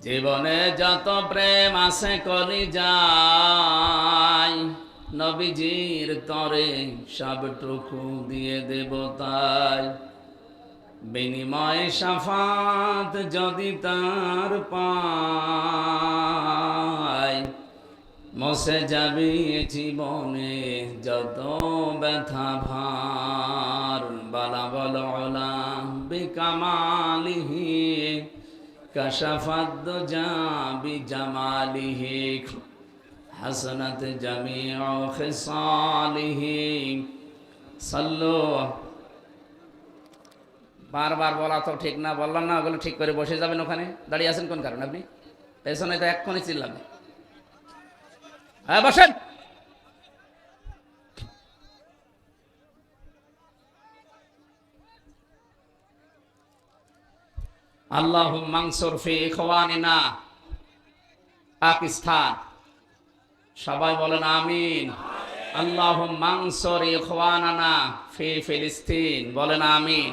জীবনে যত প্রেম আছে কলিজায়, নবীজির তরে সবটুকু দিয়ে দেব তাই। বিনিময়ে শাফাত যদি তার পাই, মুছে যাবে জীবনে যত ব্যথা ভার। বালা বল ওলা বিকামালিহি কাশাফাত দুজা বিজামালিহি হাসনাত জামিউ খিসালিহি। সাল্লু। বারবার বলা তো ঠিক না, বললাম না ওগুলো ঠিক করে বসে যাবেন। ওখানে দাঁড়িয়ে আছেন কোন কারণে? আপনি পেছনে তো এক্ষুনি চিল্লাবে। হ্যাঁ বসেন। আল্লাহুম্মা আনসুর ফি ইখওয়ানিনা পাকিস্তান। সবাই বলেন আমিন। আল্লাহুম্মা আনসুর ইখওয়ানানা ফি ফিলিস্তিন। বলেন আমিন।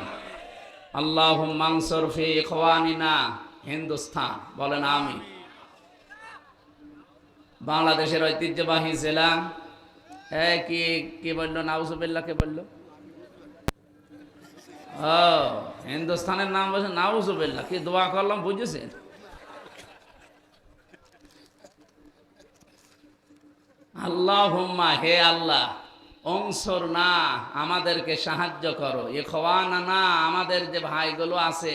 আল্লাহুম্মা আনসুর ফি ইখওয়ানিনা হিন্দুস্তান। বলেন আমিন। বাংলাদেশের ঐতিহ্যবাহী জেলা কি কি বললো? নাউজুবিল্লাহ কে বললো? ও হিন্দুস্তানের নাম বলছে নাউজুবিল্লাহ। কি দোয়া করলাম বুঝেছেন? আল্লাহুম্মা, হে আল্লাহ, অংসর না, আমাদেরকে সাহায্য করো। ইখওয়ানানা, আমাদের যে ভাইগুলো আছে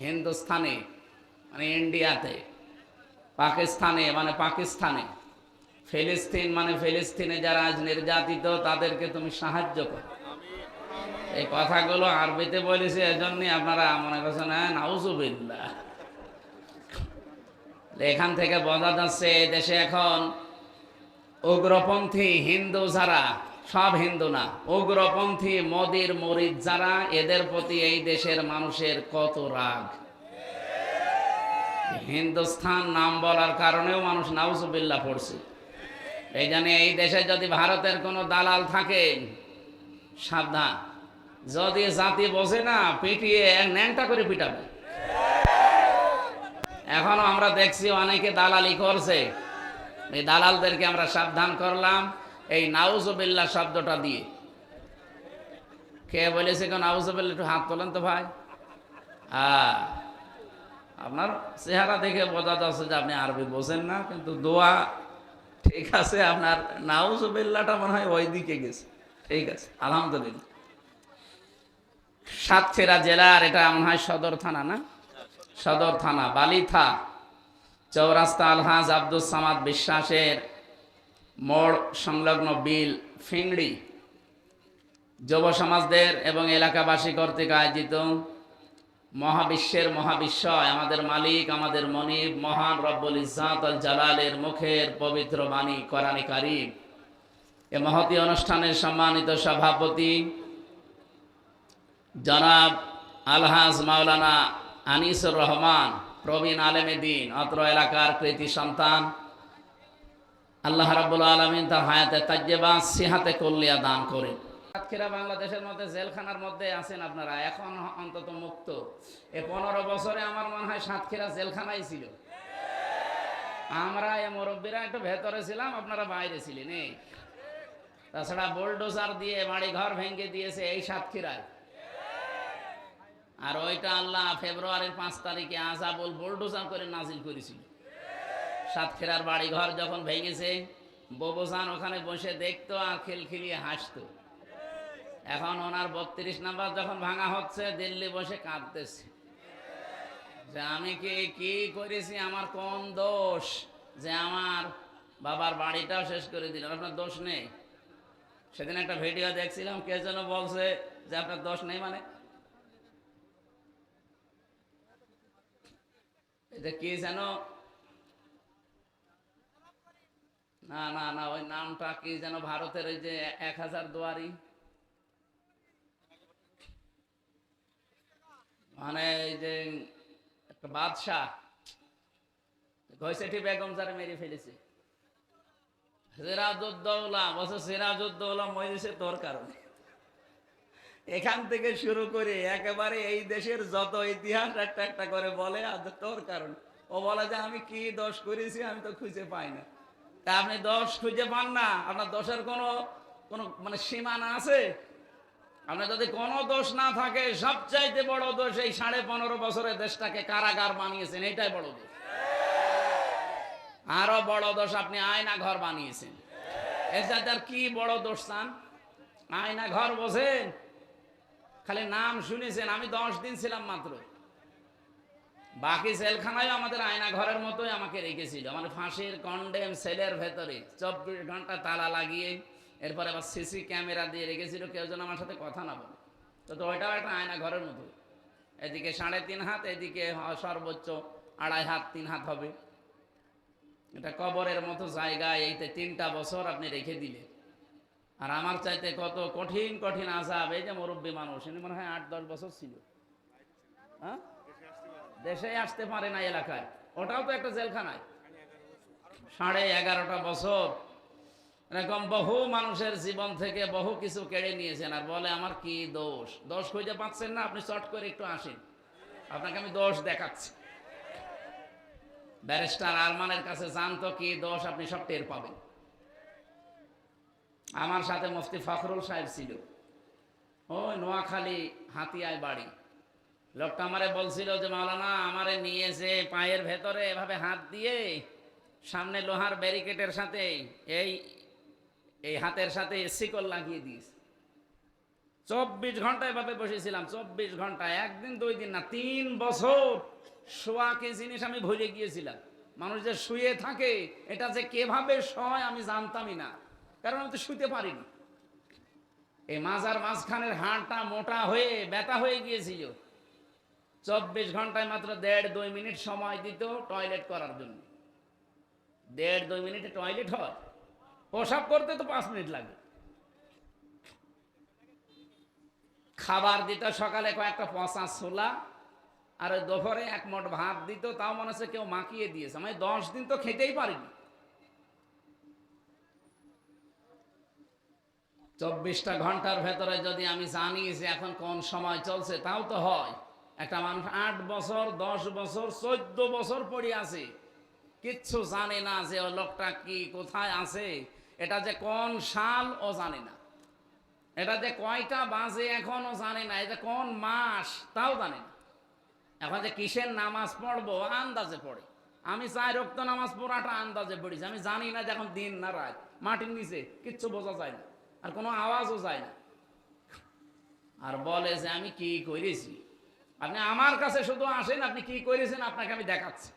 হিন্দুস্তানে মানে ইন্ডিয়াতে, পাকিস্তানে মানে পাকিস্তানে, ফিলিস্তিন মানে ফিলিস্তিনে যারা আজ নির্যাতিত, তাদেরকে তুমি সাহায্য করো। এই কথাগুলো আরবিতে বলেছে, এজন্য আপনারা মনে করছেন হ্যাঁ নাউজুবিল্লাহ। এখান থেকে বোঝা যাচ্ছে এই দেশে এখন উগ্রপন্থী হিন্দু যারা, সব হিন্দু না, উগ্রপন্থী মোদির মুরিদ যারা, এদের প্রতি এই দেশের মানুষের কত রাগ। হিন্দুস্তান নাম বলার কারণেও মানুষ নাউজুবিল্লাহ পড়ছে। এই জন্য এই দেশে যদি ভারতের কোনো দালাল থাকে, সাবধান। যদি জাতি বোঝে না, পিটিয়ে ন্যাংটা করে পিটাবে। এখনো আমরা দেখছি অনেকে দালালি করছে। এই দালালদেরকে আমরা সাবধান করলাম এই নাউজুবিল্লাহ শব্দটা দিয়ে। কে বলেছে কেন নাউজুবিল্লাহ? একটু হাত তোলেন তো ভাই। আপনার চেহারা দেখে বোঝা যাচ্ছে যে আপনি আরবি বোঝেন না, কিন্তু দোয়া ঠিক আছে। আপনার নাউজুবিল্লাহটা মনে হয় ওই দিকে গেছে। ঠিক আছে, আলহামদুলিল্লাহ। সাতক্ষীরা জেলার এটা মনে হয় সদর থানা, না? সদর থানা বালিথা চৌরাস্তা আলহাজ আব্দুল সামাদ বিশ্বাসের মোড় সংলগ্ন বিল ফিংড়ি যুব সমাজদের এবং এলাকাবাসী কর্তৃক আয়োজিত মহাবিশ্বের মহাবিশ্বয় আমাদের মালিক, আমাদের মনিব, মহান রব্বুল ইজ্জাত আল জালালের মুখের পবিত্র বাণী কোরআনে কারীম, এ মহতী অনুষ্ঠানের সম্মানিত সভাপতি জনাব আলহাজ মাওলানা আনিসুর রহমান প্রবীণ আলেমে দ্বীন, অত্র এলাকার কৃতি সন্তান, আল্লাহ রাব্বুল আলামিন তার হায়াতে তাজ্জেবা সিহাতে কুল্লিয়া দান করেন। সাতক্ষীরা বাংলাদেশের মধ্যে জেলখানার মধ্যে আছেন আপনারা, এখন অন্তত মুক্ত। 15 বছরে আমার মনে হয় সাতক্ষীরা জেলখানাই ছিল। আমরা এই মুরব্বীরা একটু ভেতরে ছিলাম, আপনারা বাইরে ছিলেন। এই তাছাড়া বোলডোজার দিয়ে বাড়ি ঘর ভেঙে দিয়েছে এই সাতক্ষীরায়। আর ওইটা আল্লাহ ফেব্রুয়ারির 5 তারিখে আযাবুল বোলডোজার করে নাজিল করেছিল। সাতক্ষীরার বাড়ি ঘর যখন ভেঙেছে, ববুজান ওখানে বসে দেখতো আর খিলখিলিয়ে হাসতো। এখন ওনার 32 নাম্বার যখন ভাঙা হচ্ছে, দিল্লি বসে কাঁদতেছে যে আমি কি করেছি, আমার কোন দোষ যে আমার বাবার বাড়িটাও শেষ করে দিল। আপনার দোষ নেই। সেদিন একটা ভিডিও দেখছিলাম, কে যেন বলছে যে আপনার দোষ নেই, মানে এটা কি যেন, না না না ওই নামটা কি যেন, ভারতের ওই যে 1000 দুয়ারি, মানে এই যে একটা বাদশাহ ঘষেটি বেগম যারা মেরে ফেলেছে, সিরাজউদ্দৌলা। বলছে সিরাজউদ্দৌলা মরেছে তোর কারণে। এখান থেকে শুরু করে একেবারে এই দেশের যত ইতিহাস একটা একটা করে বলে, আজ তোর কারণে। ও বলে যে আমি কি দোষ করেছি আমি তো খুঁজে পাই না। তা আপনি দোষ খুঁজে পান না, আপনার দোষের কোনো কোনো মানে সীমানা আছে? আপনার যদি কোনো দোষ না থাকে, সবচাইতে বড় দোষ এই 15.5 বছরে দেশটাকে কারাগার বানিয়েছেন, এটাই বড় দোষ। আরো বড় দোষ আপনি আয়না ঘর বানিয়েছেন। এর কি বড় দোষ চান? আয়না ঘর বোঝেন? খালি নাম শুনেছেন। আমি 10 দিন ছিলাম মাত্র। বাকি জেলখানায় আমাদের আয়না ঘরের মতোই আমাকে রেখেছিল। মানে ফাঁসির কন্ডেম সেলের ভেতরে 24 ঘন্টা তালা লাগিয়ে, এরপরে আবার সিসি ক্যামেরা দিয়ে রেখেছিল, কেউ যেন আমার সাথে কথা না বলে। তো ওইটাও একটা আয়না ঘরের মতো। এদিকে 3.5 হাত, এদিকে সর্বোচ্চ 2.5 হাত 3 হাত হবে। এটা কবরের মতো জায়গায় এইতে 3টা বছর আপনি রেখে দিলে। আর আমার চাইতে কত কঠিন কঠিন আযাব। এই যে মুরব্বী মানুষ, ইনি মনে হয় 8-10 বছর ছিল, হ্যাঁ, দেশে আসতে পারে না এলাকায়। ওটাও তো একটা জেলখানায়। 11.5 বছর এরকম বহু মানুষের জীবন থেকে বহু কিছু কেড়ে নিয়েছেন। আর বলে আমার কি দোষ? দোষ খুঁজে পাচ্ছেন না? আপনি চট করে একটু আসেন, আপনাকে আমি দোষ দেখাচ্ছি। ব্যারিস্টার আরমানের কাছে যান তো, কি দোষ আপনি সব টের পাবেন। আমার সাথে মুফতি ফখরুল সাহেব ছিল, ওই নোয়াখালী হাতিয়ায় বাড়ি। লোকটা আমারে বলছিল যে মাওলানা আমারে নিয়েছে পায়ের ভেতরে এভাবে হাত দিয়ে, সামনে লোহার ব্যারিকেডের সাথে এই এই হাতের সাথে শিকল লাগিয়ে দিস। 24 ঘন্টা এভাবে বসেছিলাম। 24 ঘন্টা, একদিন 2 দিন না, 3 বছর। শোয়া কি জিনিস আমি ভুলে গিয়েছিলাম। মানুষ যে শুয়ে থাকে, এটা যে কিভাবে শয় আমি জানতামই না, কারণ আমি তো শুতে পারিনি। এই মাজার মাঝখানের হাড়টা মোটা হয়ে ব্যথা হয়ে গিয়েছিল। 24 ঘন্টায় মাত্র 1.5-2 মিনিট সময় দিত টয়লেট করার জন্য। 1.5-2 মিনিটে টয়লেট হয়? প্রসাব করতে তো 5 মিনিট লাগে। খাবার দিত সকালে কয়েকটা পচা ছোলা, আর দুপুরে 1 মুঠ ভাত দিত, তাও মনে হচ্ছে কেউ মাখিয়ে দিয়েছে। আমি 10 দিন তো খেতেই পারিনি। 24টা ঘন্টার ভেতরে যদি আমি জানি যে এখন কোন সময় চলছে, তাও তো হয়। একটা মানুষ 8 বছর 10 বছর 14 বছর পড়ে আছে, কিচ্ছু জানে না যে ও লোকটা কি কোথায় আছে, এটা যে কোন সাল ও জানে না, এটা যে কয়টা বাজে এখনো জানে না, এটা কোন মাস তাও জানে না। এখন যে কিসের নামাজ পড়বো আন্দাজে পড়ে। আমি 4 ওয়াক্ত নামাজ পড়াটা আন্দাজে পড়েছি। আমি জানি না যে এখন দিন না রাত। মাটির নিচে কিচ্ছু বোঝা যায় না, আর কোনো আওয়াজও যায় না। আর বলে যে আমি কি করেছি। আপনি আমার কাছে শুধু আসেন, আপনি কি করেছেন আপনাকে আমি দেখাচ্ছি।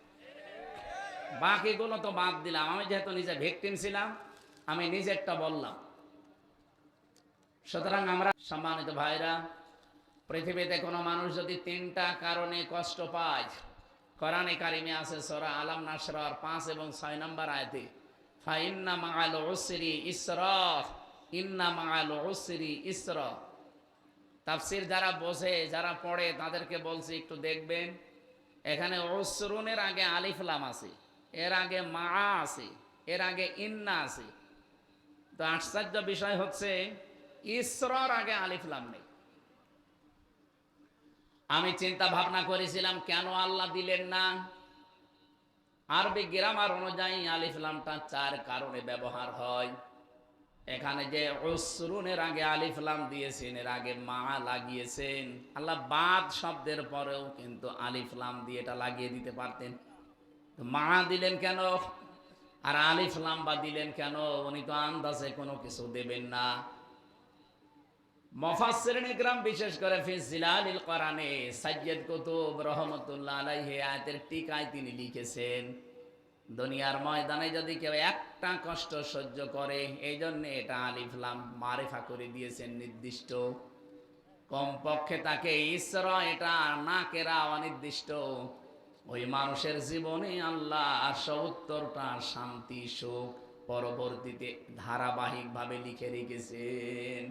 বাকিগুলো তো বাদ দিলাম। আমি যেহেতু নিজে ভিকটিম ছিলাম, আমি নিজেরটা বললাম। সুতরাং আমরা সম্মানিত ভাইরা, পৃথিবীতে কোনো মানুষ যদি 3টা কারণে কষ্ট পায়, কোরআনে কারিমে আছে সূরা আলাম নাশরার 5 এবং 6 নম্বর আয়াতে, ফাইন্না মাআল উসরি ইসরা, ইন্না মাআল উসরি ইসরা। তাফসীর যারা বোঝে, যারা পড়ে, তাদেরকে বলছি একটু দেখবেন। এখানে উসরুনের আগে আলিফ লাম আছে, এর আগে মা আছে, এর আগে ইন্না আছে। তো আশ্চর্য বিষয় হচ্ছে ইসরার আগে আলিফ লাম নেই। আমি চিন্তা ভাবনা করেছিলাম কেন আল্লাহ দিলেন না। আরবি গ্রামার অনুযায়ী আলিফ লামটা 4 কারণে ব্যবহার হয়। এখানে যে উসরুনের আগে আলিফ লাম দিয়েছেন, এর আগে মা লাগিয়েছেন। আল্লাহ বাদ শব্দের পরেও কিন্তু আলিফ লাম দিয়ে এটা লাগিয়ে দিতে পারতেন। মা দিলেন কেন আর আলিফ লাম বা দিলেন কেন? উনি তো আন্দাজে কোনো কিছু দেবেন না। মুফাসসিরিন ইকরাম বিশেষ করে ফি জিলালিল কোরআনে সাইয়্যিদ কুতুব রাহমাতুল্লাহ আলাইহি আয়াতের টিকায় তিনি লিখেছেন, দুনিয়ার ময়দানে যদি কেউ একটা কষ্ট সহ্য করে, এই জন্য এটা আলিফ লাম মারিফা করে দিয়েছেন নির্দিষ্ট। কমপক্ষে তাকে ইসরা এটা না কেরা অনির্দিষ্ট। ওই মানুষের জীবনে আল্লাহ 70টা শান্তি সুখ পরবর্তীতে ধারাবাহিকভাবে লিখে রেখেছেন।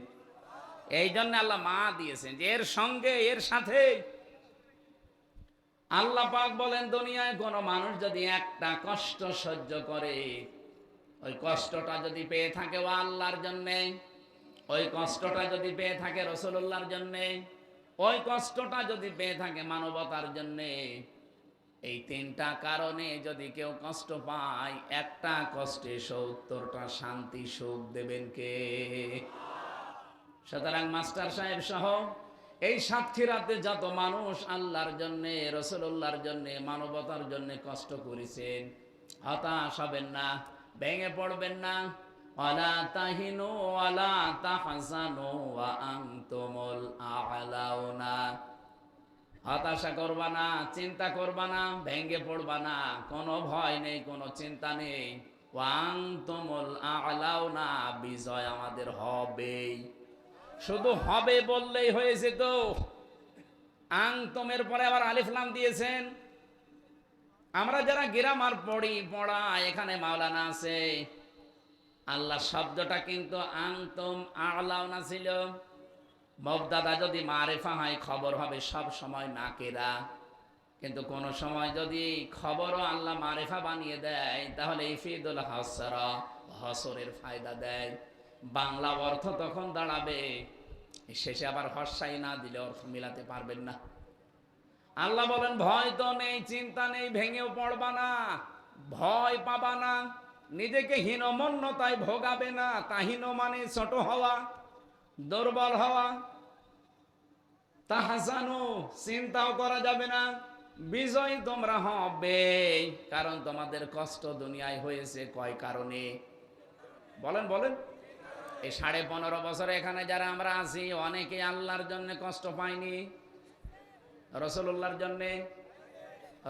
এই জন্য আল্লাহ মা দিয়েছেন, যে এর সঙ্গে এর সাথে। আল্লাহ পাক বলেন দুনিয়ায় কোন মানুষ যদি একটা কষ্ট সহ্য করে, ওই কষ্টটা যদি পেয়ে থাকে ও আল্লাহর জন্যে, ওই কষ্টটা যদি পেয়ে থাকে রাসূলুল্লাহর জন্যে, ওই কষ্টটা যদি পেয়ে থাকে মানবতার জন্যে, এই তিনটা কারণে যদি কেউ কষ্ট পায়, একটা কষ্টে ৭০টা শান্তি সুখ দেবেন কে? সুতরাং মাস্টার সাহেব সহ এই সাতক্ষীরাতে যত মানুষ আল্লাহর জন্যে, রাসূলুল্লাহর জন্যে, মানবতার জন্যে কষ্ট করেছেন, হতাশ হবেন না, ভেঙে পড়বেন না। ওয়ালা তাহিনু ওয়ালা তাহজানু ওয়া আনতুমুল আ'লাউনা। হতাশা করবা না, চিন্তা করবা না, ভেঙে পড়বা না, কোনো ভয় নেই, কোনো চিন্তা নেই। ওয়া আনতুমুল আ'লাউনা, বিজয় আমাদের হবেই। শুধু হবে বললেই হয়েছে তো? আনতুমের পরে আবার আলিফ লাম দিয়েছেন। আমরা যারা গ্রামার পড়া, এখানে মাওলানা আছে, আল্লাহ শব্দটা কিন্তু আনতুম আ'লাউনা ছিল। মুবতাদা যদি মারিফা হয় খবর হবে সব সময় নাকেরা, কিন্তু কোন সময় যদি খবরও আল্লাহ মারিফা বানিয়ে দেয় তাহলে ইফিদুল হাসরা, হসরের ফায়দা দেয়। বাংলা অর্থ তখন দাঁড়াবে, শেষে আবার হর্ষাই না দিলে অর্থ মিলাতে পারবেন না। আল্লাহ বলেন ভয় তো নেই, চিন্তা নেই, ভেঙেও পড়বা না, ভয় পাবা না, নিজেকে হীনমন্যতায় ভোগাবে না। তাহিন মানে ছোট হওয়া, দুর্বল হওয়া। তাহজানু, চিন্তাও করা যাবে না, বিজয় তোমরা হবে। কারণ তোমাদের কষ্ট দুনিয়ায় হয়েছে কয় কারণে? বলেন বলেন। এই 15.5 বছরে এখানে যারা আমরা আছি, অনেকে আল্লাহর জন্য কষ্ট পাইনি, রাসূলুল্লাহর জন্য।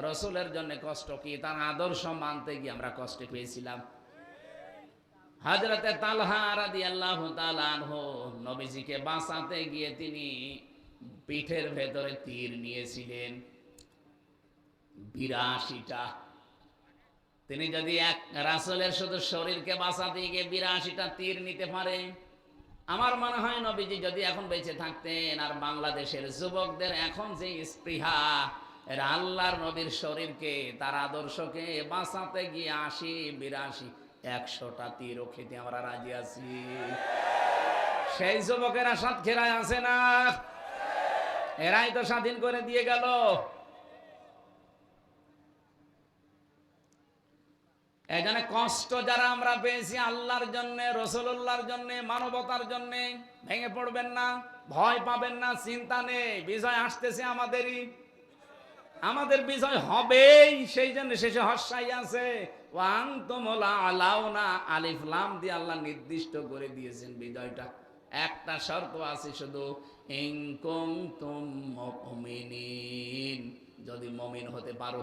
রাসূলের জন্য কষ্ট কি? তার আদর্শ মানতে গিয়ে আমরা কষ্ট পেয়েছিলাম। হযরতে তালহা রাদিয়াল্লাহু তাআলা আনহু নবীজিকে বাঁচাতে গিয়ে তিনি পিঠের ভেতরে তীর নিয়েছিলেন ৮২টা। তিনি যদি এক রাসূলের শুধু শরীরকে বাঁচাতে গিয়ে ৮২টা তীর নিতে পারে, আমার মনে হয় নবীজি যদি এখন বেঁচে থাকতেন, আর বাংলাদেশের যুবকদের এখন যে স্পৃহা, এরা আল্লাহর নবীর শরীরকে, তার আদর্শকে বাঁচাতে গিয়ে ৮০, ৮২, ১০০টা তীরও খেতে আমরা রাজি আছি। সেই যুবকেরা সাতক্ষীরায় আছে না? এরাই তো স্বাধীন করে দিয়ে গেল। এই জন্য কষ্ট যারা আমরা পেয়েছি আল্লাহর জন্য, রাসূলুল্লাহর জন্য, মানবতার জন্য, ভেঙে পড়বেন না, ভয় পাবেন না, চিন্তা নেই, বিজয় আসতেছে আমাদেরই, আমাদের বিজয় হবেই। সেই জন্য শেষে হর্ষাই আছে, ওয়া আনতুমুল আ'লাউনা, আলিফ লাম দিয়ে আল্লাহ নির্দিষ্ট করে দিয়েছেন বিজয়টা। একটা শর্ত আছে শুধু, ইন কুনতুম মুমিনিন, যদি মুমিন হতে পারো।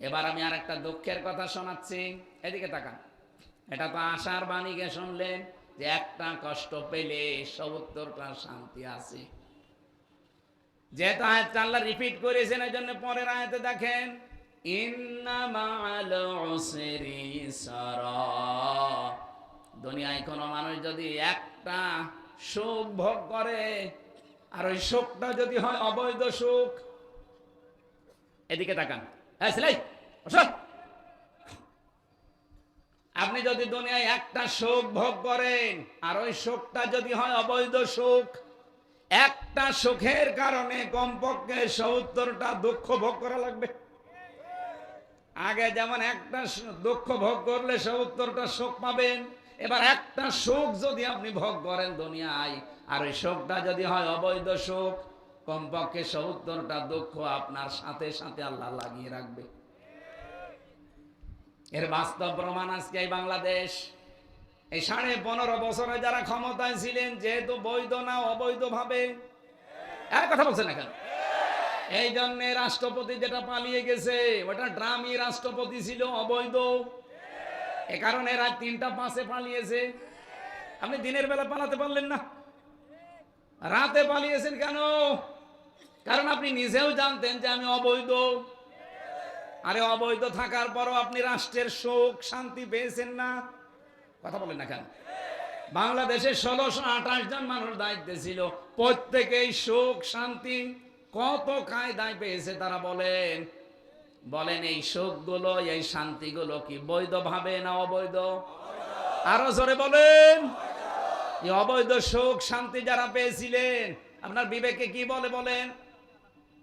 এবার আমি আর একটা দুঃখের কথা শোনাচ্ছি, এদিকে তাকান। এটা তো আশার বাণী গে শুনলেন যে একটা কষ্ট পেলে ৭০টা শান্তি আছে। যেহেতু আয়াতটা আল্লাহ রিপিট করেছেন, এই জন্য পরের আয়াতে দেখেন, ইন্না মা'আল উসরি ইসরা। দুনিয়ায় কোনো মানুষ যদি একটা সুখ ভোগ করে, আর ওই সুখটা যদি হয় অবৈধ সুখ, এদিকে তাকান। আপনি যদি দুনিয়ায় একটা সুখ ভোগ করেন, আর ওই সুখটা যদি হয় অবৈধ সুখ, একটা সুখের কারণে কমপক্ষে ৭০টা দুঃখ ভোগ করা লাগবে। আগে যেমন একটা দুঃখ ভোগ করলে ৭০টা সুখ পাবেন, এবার একটা সুখ যদি আপনি ভোগ করেন দুনিয়ায়, আর ওই সুখটা যদি হয় অবৈধ সুখ, কমপক্ষে ৭০টা দুঃখ আপনার সাথে সাথে আল্লাহ লাগিয়ে রাখবে। এর বাস্তব প্রমাণ আজকে এই বাংলাদেশ। এই 15.5 বছরে যারা ক্ষমতায় ছিলেন, যেহেতু বৈধ না অবৈধ ভাবে, কথা বলছেন না কেন? এই জন্য রাষ্ট্রপতি যেটা পালিয়ে গেছে, ওটা ড্রামি রাষ্ট্রপতি ছিল, অবৈধ। এ কারণে রাত 3টা 5-এ পালিয়েছে। আপনি দিনের বেলা পালাতে পারলেন না, রাতে পালিয়েছেন কেন? কারণ আপনি নিজেও জানতেন যে আমি অবৈধ। আরে অবৈধ থাকার পরও আপনি রাষ্ট্রের সুখ শান্তি পেয়েছেন না, কথা বলেন না কেন? বাংলাদেশে 1628 জন মানুষ দায়িত্বে ছিল, প্রত্যেকেই সুখ শান্তি কত কায়দায় পেয়েছে। তারা বলেন বলেন এই সুখগুলো, এই শান্তিগুলো কি বৈধ ভাবে না অবৈধ? আরো জোরে বলেন। এই অবৈধ সুখ শান্তি যারা পেয়েছিলেন, আপনার বিবেকে কি বলে বলেন?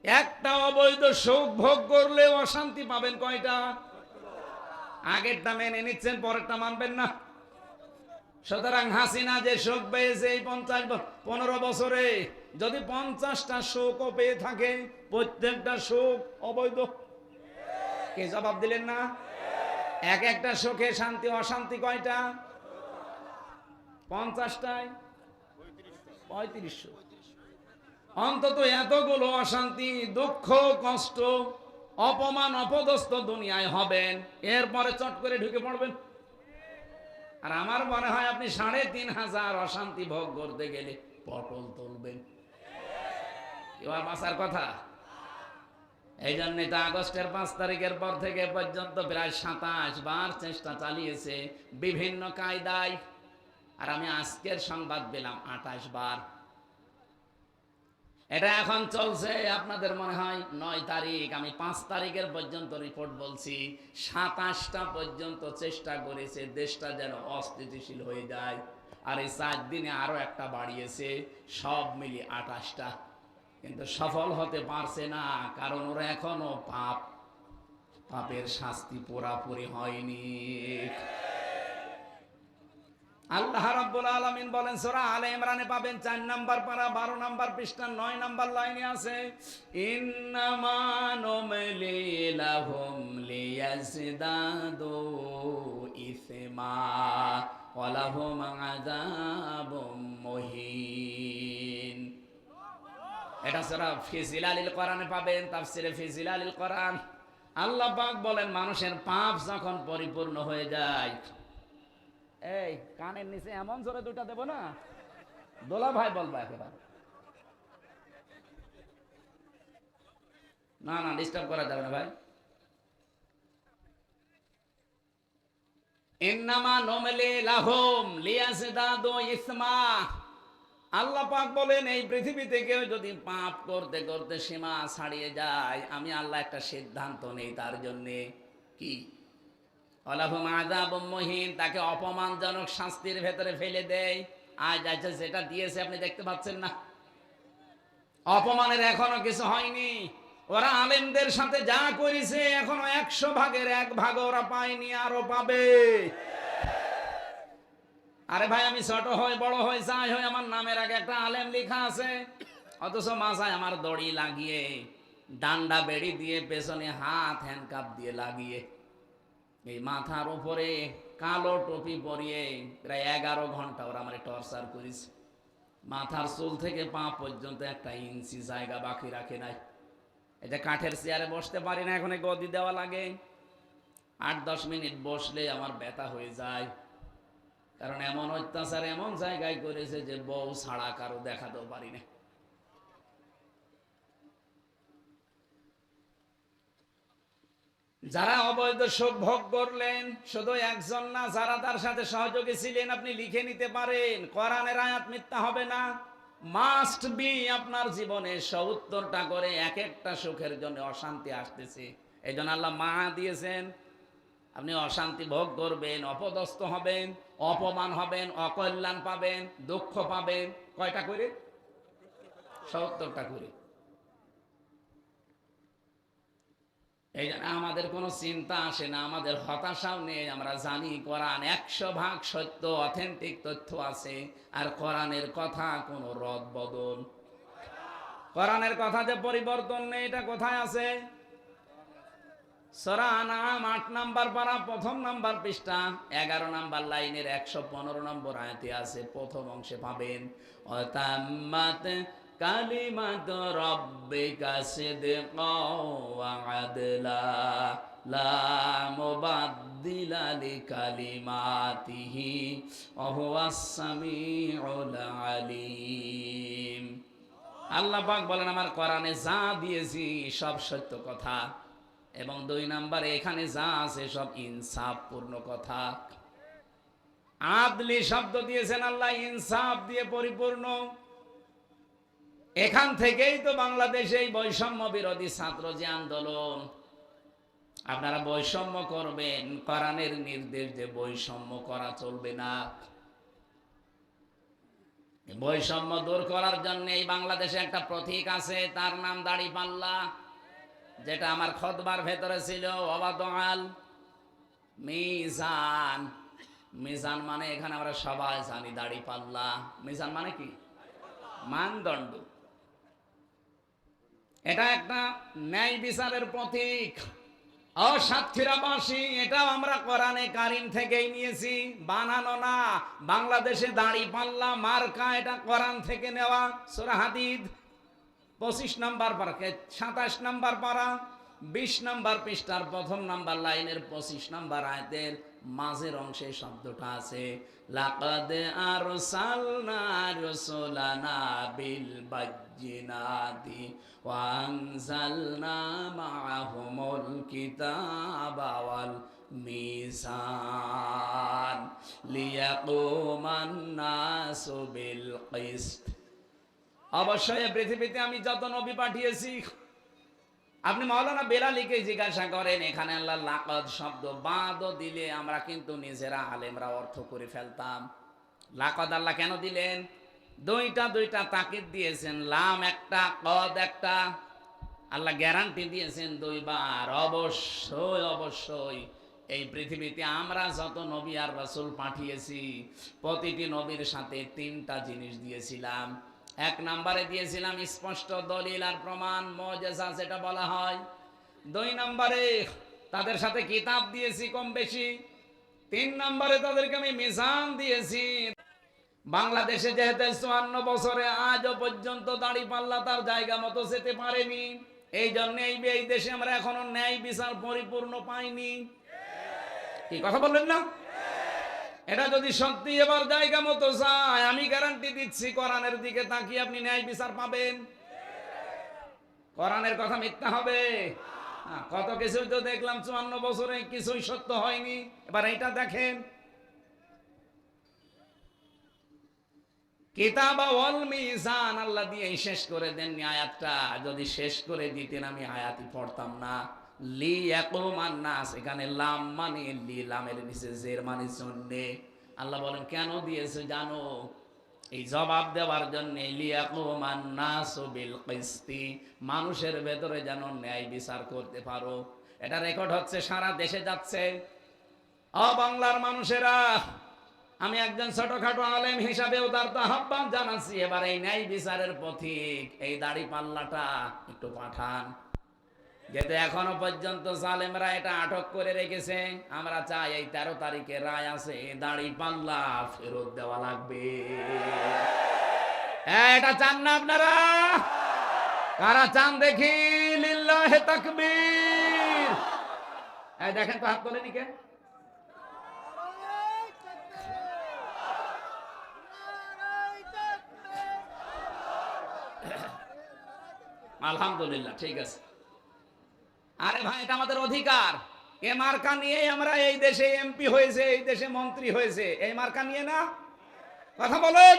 একটা অবৈধ সুখ ভোগ করলে অশান্তি পাবেন কয়টা? আগেরটা মেনে নিচ্ছেন, পরেরটা মানবেন না। সুতরাং হাসিনা যে সুখ পেয়েছে এই 15 বছরে, যদি 50টা সুখও পেয়ে থাকে, প্রত্যেকটা সুখ অবৈধ। কে জবাব দিলেন না? এক একটা সুখে শান্তি অশান্তি কয়টা? 50টায় 3500। অন্তত এতগুলো অশান্তি, দুঃখ, কষ্ট, অপমান, অপদস্থ দুনিয়ায় হবেন, এরপরে চট করে ঢুকে পড়বেন। আর আমার মনে হয় আপনি 3500 অশান্তি ভোগ করতে গেলে পটল তুলবেন। এবার বাঁচার কথা। এই জন্য তো আগস্টের 5 তারিখের পর থেকে পর্যন্ত প্রায় 27 বার চেষ্টা চালিয়েছে বিভিন্ন কায়দায়, আর আমি আজকের সংবাদ পেলাম 28 বার। এটা এখন চলছে, আপনাদের মনে হয় 9 তারিখ, আমি 5 তারিখের পর্যন্ত রিপোর্ট বলছি। 27টা পর্যন্ত চেষ্টা করেছে দেশটা যেন অস্থিতিশীল হয়ে যায়, আর এই 4 দিনে আরো একটা বাড়িয়েছে, সব মিলিয়ে 28টা। কিন্তু সফল হতে পারছে না, কারণ ওরা এখনো পাপের শাস্তি পুরাপুরি হয়নি। আল্লাহ রাব্বুল আলামিন বলেন সূরা আলে ইমরানে পাবেন 4 নাম্বার পারা 12 নাম্বার পৃষ্ঠা 9 নাম্বার লাইনে আছে, ইন্নামা নুমলি লাহুম লিয়াজদাদু ইসমা ওয়া লাহুম আযাবুম মুহিন। এটা সূরা ফি জিলালিল কোরআনে পাবেন, তাফসিরে ফি জিলালিল কোরআন। আল্লাহ পাক বলেন মানুষের পাপ যখন পরিপূর্ণ হয়ে যায়, এই কানের নিচে এমন জোরে দুটা দেব না, দোলা ভাই বলবা একেবারে, না না ডিস্টার্ব করা যাবে না ভাই। ইন্নামা নুমলি লাহুম লিয়াজদাদু ইসমা। আল্লাহ পাক বলেন এই পৃথিবীতে কেউ যদি পাপ করতে করতে সীমা ছাড়িয়ে যায়, আমি আল্লাহ একটা সিদ্ধান্ত নেই তার জন্যে, কি? ওয়ালাহুম আযাবুম মুহিন, তাকে অপমানজনক শাস্তির ভেতরে ফেলে দেয়। আজ আচ্ছা যেটা দিয়েছে আপনি দেখতে পাচ্ছেন না, অপমানের এখনো কিছু হয়নি। ওরা আলেমদের সাথে যা করেছে এখনো 100 ভাগের 1 ভাগ ওরা পায়নি, আরো পাবে। আরে ভাই আমি ছোট হই বড় হই যাই হই, আমার নামের আগে একটা আলেম লেখা আছে, অথচ মাথায় আমার দড়ি লাগিয়ে, ডান্ডা বেড়ি দিয়ে, পেছনে হাত হ্যান্ডকাপ দিয়ে লাগিয়ে, এই মাথার উপরে কালো টুপি পরিয়ে প্রায় 11 ঘন্টা ওরা আমার টর্চার করেছে। মাথার চুল থেকে পা পর্যন্ত 1 ইঞ্চি জায়গা বাকি রাখে নাই। এটা কাঠের চেয়ারে বসতে পারি না, এখন গদি দেওয়া লাগে। 8-10 মিনিট বসলে আমার ব্যথা হয়ে যায়, কারণ এমন অত্যাচার এমন জায়গায় করেছে যে বউ ছাড়া কারো দেখাতেও পারি না। যারা অবৈধ সুখ ভোগ করলেন শুধু একজন না, যারা তার সাথে সহযোগী ছিলেন, আপনি লিখে নিতে পারেন, কোরআনের আয়াত মিথ্যা হবে না। মাস্ট বি আপনার জীবনে 70টা করে এক একটা সুখের জন্য অশান্তি আসতেছে। এই জন্য আল্লাহ মা দিয়েছেন, আপনি অশান্তি ভোগ করবেন, অপদস্থ হবেন, অপমান হবেন, অকল্যাণ পাবেন, দুঃখ পাবেন। কয়টা করে? 70টা করে। এই জন্য আমাদের কোনো চিন্তা আসে না, আমাদের হতাশাও নেই। আমরা জানি কোরআন 100 ভাগ সত্য, অথেন্টিক তথ্য আছে, আর কোরআনের কথা কোনো রদ বদল, কোরআনের কথা যে পরিবর্তন নেই, এটা কোথায় আছে? সূরা আনআম 8 নাম্বার পারা 1ম নাম্বার পৃষ্ঠা 11 নাম্বার লাইনের 115 নম্বর আয়াতে আছে, প্রথম অংশে পাবেন, ওয়াতাম্মাত কালিমাতু রাব্বিকা সিদকাও ওয়া আদলা লা মুবাদদিলা লিকালিমাতিহি ওয়া হুয়াস সামিউল আলিম। আল্লাহ পাক বলেন আমার কোরআনে যা দিয়েছি সব সত্য কথা, এবং 2 নম্বরে এখানে যা আছে সব ইনসাফ পূর্ণ কথা। আদলি শব্দ দিয়েছেন আল্লাহ, ইনসাফ দিয়ে পরিপূর্ণ। এখান থেকেই তো বাংলাদেশে এই বৈষম্য বিরোধী ছাত্র যে আন্দোলন, আপনারা বৈষম্য করবেন, কোরআনের নির্দেশ যে বৈষম্য করা চলবে না। বৈষম্য দূর করার জন্য এই বাংলাদেশে একটা প্রতীক আছে, তার নাম দাড়িপাল্লা, যেটা আমার খতবার ভেতরে ছিল। ওয়াদাল মিজান, মিজান মানে এখানে আমরা সবাই জানি দাড়িপাল্লা। মিজান মানে কি? মানদণ্ড। এটা একটা ন্যায় বিচারের প্রতীক। ও সাতক্ষীরাবাসী, এটাও আমরা কোরআনে কারিম থেকেই নিয়েছি, বানানো না। বাংলাদেশে দাড়িপাল্লা মার্কা, এটা কোরআন থেকে নেওয়া। সূরা হাদিদ 25 নম্বর পারা, 27 নম্বর পারা, 20 নম্বর পৃষ্ঠার প্রথম নম্বর লাইনের 25 নম্বর আয়াতের মাঝের অংশে শব্দটা আছে, লাকাদ আরসালনা রাসূলানা বিল বায়্যিনাতি ওয়া আনজালনা মাআহুমুল কিতাবা ওয়াল মিজান লিয়াকুমান নাসু বিল কিসত। অবশ্যই পৃথিবীতে আমি যত নবী পাঠিয়েছি, আপনি মাওলানা বেলালীকে জিজ্ঞাসা করেন, এখানে আল্লাহ লাকাদ শব্দ বাদও দিলে আমরা কিন্তু নিজেরা আলেমরা অর্থ করে ফেলতাম। লাকাদ আল্লাহ কেন দিলেন? দুইটা তাকিদ দিয়েছেন, লাম একটা, কদ একটা। আল্লাহ গ্যারান্টি দিয়েছেন দুইবার, অবশ্যই অবশ্যই এই পৃথিবীতে আমরা যত নবী আর রাসূল পাঠিয়েছি, প্রতিটি নবীর সাথে 3টা জিনিস দিয়েছিলাম। 1 নম্বরে দিয়েছিলাম স্পষ্ট দলিল আর প্রমাণ, মুজিজা যেটা বলা হয়। 2 নম্বরে তাদের সাথে কিতাব দিয়েছি কম বেশি। 3 নম্বরে তাদেরকে আমি মিজান দিয়েছি। বাংলাদেশে যেহেতু 54 বছরে আজও পর্যন্ত দাড়িপাল্লা তার জায়গা মতো যেতে পারেনি, এই জন্য এই দেশে আমরা এখনো ন্যায় বিচার পরিপূর্ণ পাইনি। কি কথা বললেন না? এটা যদি সত্যি এবার জায়গা মতো যায়, আমি গ্যারান্টি দিচ্ছি কোরআনের দিকে তাকিয়ে আপনি ন্যায় বিচার পাবেন। কোরআনের কথা মিথ্যা হবে? কত কিছু তো দেখলাম 54 বছরে কিছুই সত্য হয়নি। এবার এইটা দেখেন, কিতাব ওয়াল মিজান আল্লাহ দিয়ে শেষ করে দেননি আয়াতটা। যদি শেষ করে দিতেন আমি আয়াতই পড়তাম না। লিয়াকুমান নাস, এখানে লাম মানে লি, লামের নিচে জের মানে জন্য। আল্লাহ বলেন কেন দিয়েছে জানো? এই জবাব দেওয়ার জন্য, লিয়াকুমান নাসু বিল কিসতি, মানুষের ভেতরে যেন ন্যায় বিচার করতে পারো। এটা রেকর্ড হচ্ছে, সারা দেশে যাচ্ছে। ও বাংলার মানুষেরা, আমি একজন ছোটখাটো আলেম হিসাবেও তার আহ্বান জানাচ্ছি, এবার এই ন্যায় বিচারের পথিক এই দাড়িপাল্লাটা একটু পাঠান। যেহেতু এখনো পর্যন্ত জালেমরা এটা আটক করে রেখেছে, আমরা চাই এই 13 তারিখে রায় আছে, দাড়িপাল্লা ফেরত দেওয়া লাগবে। এটা চান না আপনারা? কারা চান দেখি? লিল্লাহে তাকবীর। এই দেখেন তো, হাত তোলেনি কে? আলহামদুলিল্লাহ, ঠিক আছে। আরে ভাই, এটা আমাদের অধিকার। এ মার্কা নিয়ে আমরা এই দেশে এমপি হয়েছে, এই দেশে মন্ত্রী হয়েছে, এই মার্কা নিয়ে না? কথা বলেন।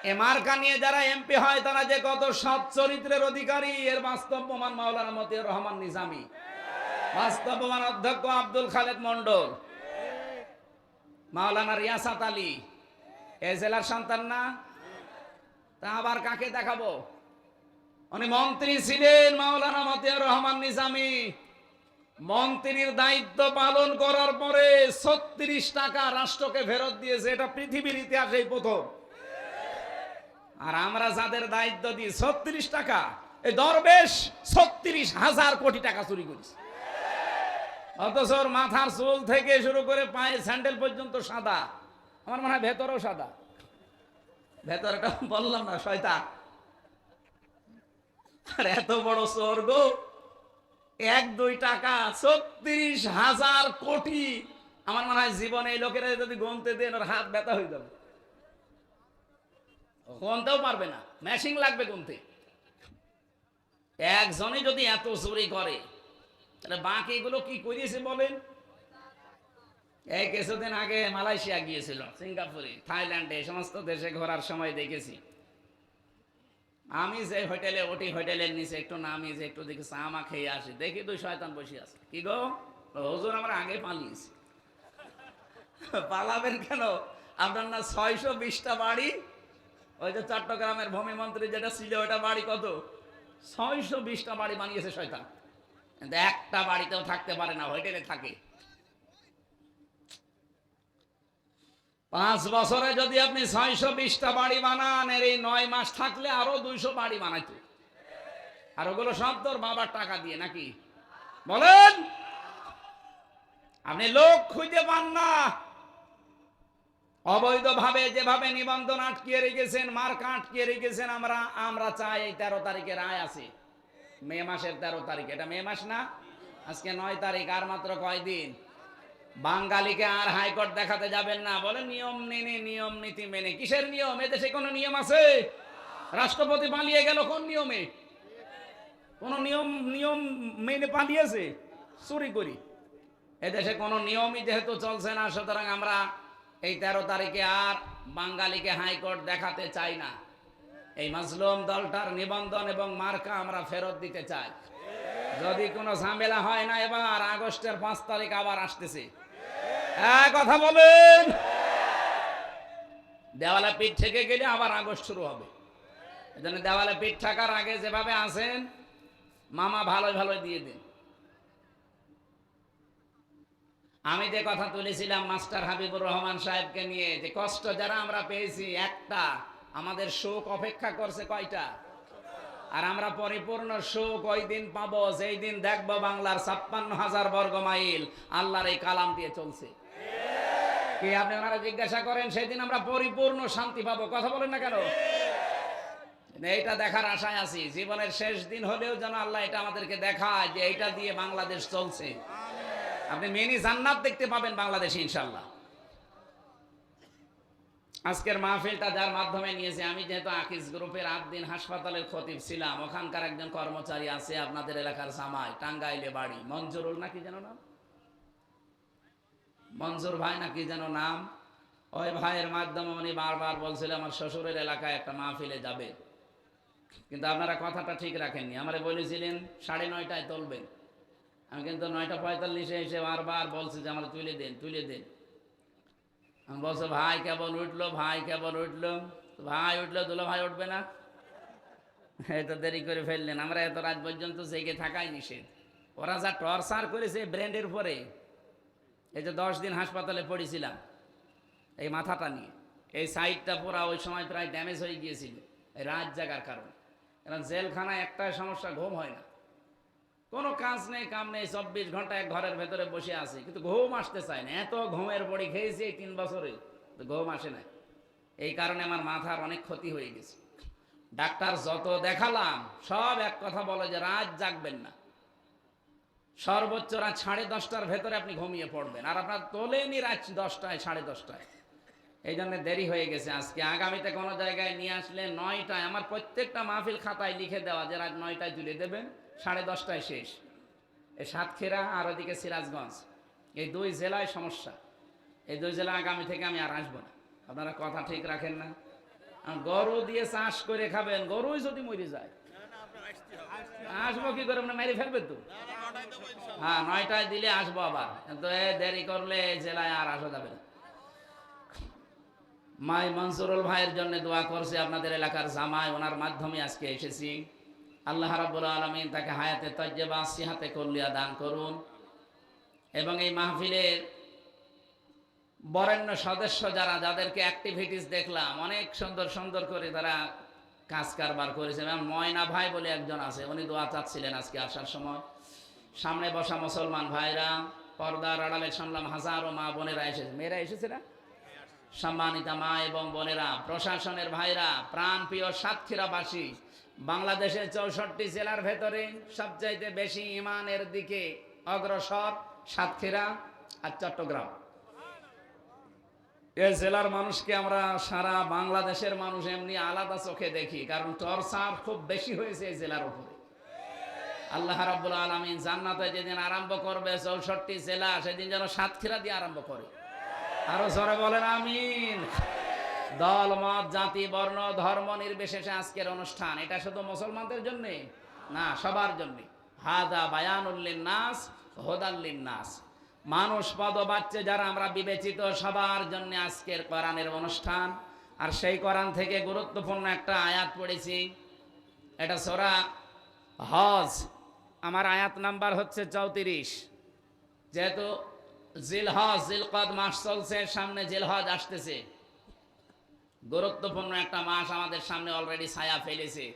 এ মার্কা নিয়ে যারা এমপি হয় তারা যে কত সৎ চরিত্রের অধিকারী, এর বাস্তব প্রমাণ মাওলানা মতিউর রহমান নিজামী, বাস্তব প্রমাণ অধ্যক্ষ আব্দুল খালেক মন্ডল, মাওলানা রিয়াসাত আলী, এই জেলার সন্তান না? তা আবার কাকে দেখাবো? উনি মন্ত্রী ছিলেন, মাওলানা মতিউর রহমান নিজামী। মন্ত্রীর দায়িত্ব পালন করার পরে 36 টাকা রাষ্ট্রকে ফেরত দিয়েছে, এটা পৃথিবীর ইতিহাসেই প্রথম। আর আমরা যাদের দায়িত্ব দিই 36 টাকা, এই দরবেশ 36,000 কোটি টাকা চুরি করেছে। অথচ ওর মাথার চুল থেকে শুরু করে পায়ের স্যান্ডেল পর্যন্ত সাদা। আমার মনে হয় ভেতরেও সাদা। ভেতরটা বললাম না, শয়তান। আর এত বড় স্বর্গ, 1-2 টাকা 36,000 কোটি। আমার মনে হয় জীবনে এই লোকেরা যদি গুনতে দেন, ওর হাত ব্যথা হয়ে যাবে, গুনতেও পারবে না, মেশিন লাগবে গুনতে। একজনই যদি এত চুরি করে, তাহলে বাকিগুলো কি করিয়েছে বলেন? এই কিছুদিন আগে মালয়েশিয়া গিয়েছিল, সিঙ্গাপুরে, থাইল্যান্ডে, সমস্ত দেশে ঘোরার সময় দেখেছি, আমি যে হোটেলে উঠি, হোটেলের নিচে একটু নামি, যে একটু দেখি চা মা খেয়ে আসি, দেখি 2 শয়তান বসে আছে। কি গো হুজুর, আমরা আগে পালিয়েছি। পালাবেন কেন? আপনার না 620টা বাড়ি, ওই যে চট্টগ্রামের ভূমি মন্ত্রী যেটা ছিল ওটা বাড়ি কত, 620টা বাড়ি বানিয়েছে শয়তান, কিন্তু একটা বাড়িতেও থাকতে পারে না, হোটেলে থাকে। 5 বছরে যদি আপনি 620টা বাড়ি বানান, এর এই 9 মাস থাকলে আরো 200 বাড়ি বানাইতো। আর ওগুলো সব তোর বাবার টাকা দিয়ে নাকি বলেন? আপনি লোক খুঁজে পান না। অবৈধভাবে যেভাবে নিবন্ধন আটকিয়ে রেখেছেন, মার্কা আটকিয়ে রেখেছেন, আমরা চাই এই 13 তারিখের রায় আছে, মে মাসের 13 তারিখ। এটা মে মাস না, আজকে 9 তারিখ, আর মাত্র কয়দিন। বাঙালিকে আর হাইকোর্ট দেখাতে যাবেন না, বলে নিয়ম মেনে, নিয়ম নীতি মেনে। কিসের নিয়ম? এদেশে কোনো নিয়ম আছে? রাষ্ট্রপতি পালিয়ে গেল কোন নিয়মে? কোন নিয়ম মেনে পালিয়েছে? চুরি করি। এদেশে কোনো নিয়মই যেহেতু চলছে না, সুতরাং আমরা এই 13 তারিখে আর বাঙালিকে হাইকোর্ট দেখাতে চাই না। এই মাজলুম দলটার নিবন্ধন এবং মার্কা আমরা ফেরত দিতে চাই। যদি কোনো ঝামেলা হয় না, এবার আগস্টের 5 তারিখ আবার আসতেছে, কথা বলেন। দেওয়ালে পিঠ থেকে গেলে আবার আগস্ট শুরু হবে। এজন্য দেওয়ালে পিঠ থাকার আগে যেভাবে আছেন, মামা ভালোই ভালোই দিয়ে দিন। আমি যে কথা তুলেছিলাম মাস্টার হাবিবুর রহমান সাহেবকে নিয়ে, যে কষ্ট যারা আমরা পেয়েছি, একটা আমাদের শোক অপেক্ষা করছে কয়টা? আর আমরা পরিপূর্ণ শোক ওই দিন পাবো যেই দিন দেখবো বাংলার 56,000 বর্গ মাইল আল্লাহর এই কালাম দিয়ে চলছে। কি আপনি ওনারা জিজ্ঞাসা করেন, সেদিন আমরা পরিপূর্ণ শান্তি পাবো। কথা বলেন না কেন? এইটা দেখার আশায় আছি। জীবনের শেষ দিন হলেও যেন আল্লাহ এটা আমাদেরকে দেখায় যে এইটা দিয়ে বাংলাদেশ চলছে। আপনি মিনি জান্নাত দেখতে পাবেন বাংলাদেশে ইনশাআল্লাহ। আজকের মাহফিলটা যার মাধ্যমে নিয়েছে, আমি যেহেতু আকিজ গ্রুপের 8 দিন হাসপাতালের খতিব ছিলাম, ওখানকার একজন কর্মচারী আছে আপনাদের এলাকার জামাই, টাঙ্গাইলে বাড়ি, মঞ্জুরুল নাকি যেন নাম, মঞ্জুর ভাই নাকি যেন নাম। ওই ভাইয়ের মাধ্যমে উনি বারবার বলছিল আমার শ্বশুরের এলাকায় একটা মাহফিলে যাবে, কিন্তু আপনারা কথাটা ঠিক রাখেননি। আমারে বলেছিলেন 9:30টায় তুলবেন, আমি কিন্তু 9:45-এ এসে বারবার বলছি যে আমার তুলে দেন, তুলে দেন। আমি বলছো ভাই কেবল উঠলো, ভাই কেবল উঠলো। ভাই উঠলো, দুলো ভাই উঠবে না? এত দেরি করে ফেললেন। আমরা এত রাত পর্যন্ত জেগে থাকাই নিষেধ। ওরা যা টর্চার করেছে ব্রেন্ডের উপরে, এই যে 10 দিন হাসপাতালে পড়েছিলাম এই মাথাটা নিয়ে, এই সাইডটা পুরা ওই সময় প্রায় ড্যামেজ হয়ে গিয়েছিল এই রাত জাগার কারণে। কারণ জেলখানায় একটাই সমস্যা, ঘুম হয় না, কোনো কাজ নেই, কাম নেই, 24 ঘন্টা এক ঘরের ভেতরে বসে আছে, কিন্তু ঘুম আসতে চায় না। এত ঘুমের বড়ি খেয়েছি এই 3 বছরে, তো ঘুম আসে না। এই কারণে আমার মাথার অনেক ক্ষতি হয়ে গেছে। ডাক্তার যত দেখালাম সব এক কথা বলে যে রাত জাগবেন না, সর্বোচ্চ রাত 10:30টার ভেতরে আপনি ঘুমিয়ে পড়বেন। আর আপনার তোলেনি রাত 10টায়, 10:30টায়। এই জন্য দেরি হয়ে গেছে। আজকে আগামীতে কোনো জায়গায় নিয়ে আসলে 9টায়, আমার প্রত্যেকটা মাহফিল খাতায় লিখে দেওয়া যে রাত 9টায় তুলে দেবেন, 10:30টায় শেষ। এই সাতক্ষীরা আর ওদিকে সিরাজগঞ্জ, এই 2 জেলায় সমস্যা। এই 2 জেলা আগামী থেকে আমি আর আসবো না। আপনারা কথা ঠিক রাখেন না। গরু দিয়ে চাষ করে খাবেন, গরুই যদি মরে যায় আসবো কি করে? মেরে ফেলবে তো। হ্যাঁ, 9টায় দিলে আসবো আবার, কিন্তু দেরি করলে জেলায় আর আসা যাবে না। মাই মনসুরুল ভাইয়ের জন্য দোয়া করছে আপনাদের এলাকার জামাই, ওনার মাধ্যমে আজকে এসেছি। আল্লাহ রাব্বুল আলামিন তাকে হায়াতে তাজ্জেবা সিহাতে কল্লিয়া দান করুন। এবং এই মাহফিলের বরেণ্য সদস্য যারা, যাদেরকে অ্যাক্টিভিটিস দেখলাম, অনেক সুন্দর সুন্দর করে তারা কাজ কারবার করেছে। এবং ময়না ভাই বলে একজন আছে, উনি দোয়া চাচ্ছিলেন আজকে আসার সময়। সামনে বসা মুসলমান ভাইরা, পর্দার আড়ালে শুনলাম হাজারো মা বোনেরা এসেছে, মেয়েরা এসেছে না? সম্মানিতা মা এবং বোনেরা, প্রশাসনের ভাইরা, প্রাণপ্রিয় সাতক্ষীরাবাসী, বাংলাদেশের 64 জেলার ভেতরে সবচাইতে বেশি ইমানের দিকে অগ্রসর সাতক্ষীরা আর চট্টগ্রাম। এই জেলার মানুষকে আমরা সারা বাংলাদেশের মানুষ এমনি আলাদা চোখে দেখি, কারণ টর্চার খুব বেশি হয়েছে এই জেলার উপরে। আল্লাহ রাব্বুল আলামিন জান্নাতে যেদিন আরম্ভ করবে 64 জেলা, সেদিন যেন সাতক্ষীরা দিয়ে আরম্ভ করে। আরো জোরে বলেন আমিন। দল মত জাতি বর্ণ ধর্ম নির্বিশেষে আজকের অনুষ্ঠান, এটা শুধু মুসলমানদের জন্য না, সবার জন্য। হাদা বায়ানুল লিন্নাস হুদাল লিন্নাস, মানুষ পদ বাচ্চা যারা আমরা বিবেচিত, সবার জন্য আজকের কোরআনের অনুষ্ঠান। আর সেই কোরআন থেকে গুরুত্বপূর্ণ একটা আয়াত পড়েছি, এটা সূরা হজ, আমার আয়াত নাম্বার হচ্ছে 34। যেহেতু জিলহজ জিলকদ মাস চলছে, সামনে জিলহজ আসতেছে, গুরুত্বপূর্ণ একটা মাস আমাদের সামনে অলরেডি ছায়া ফেলেছে।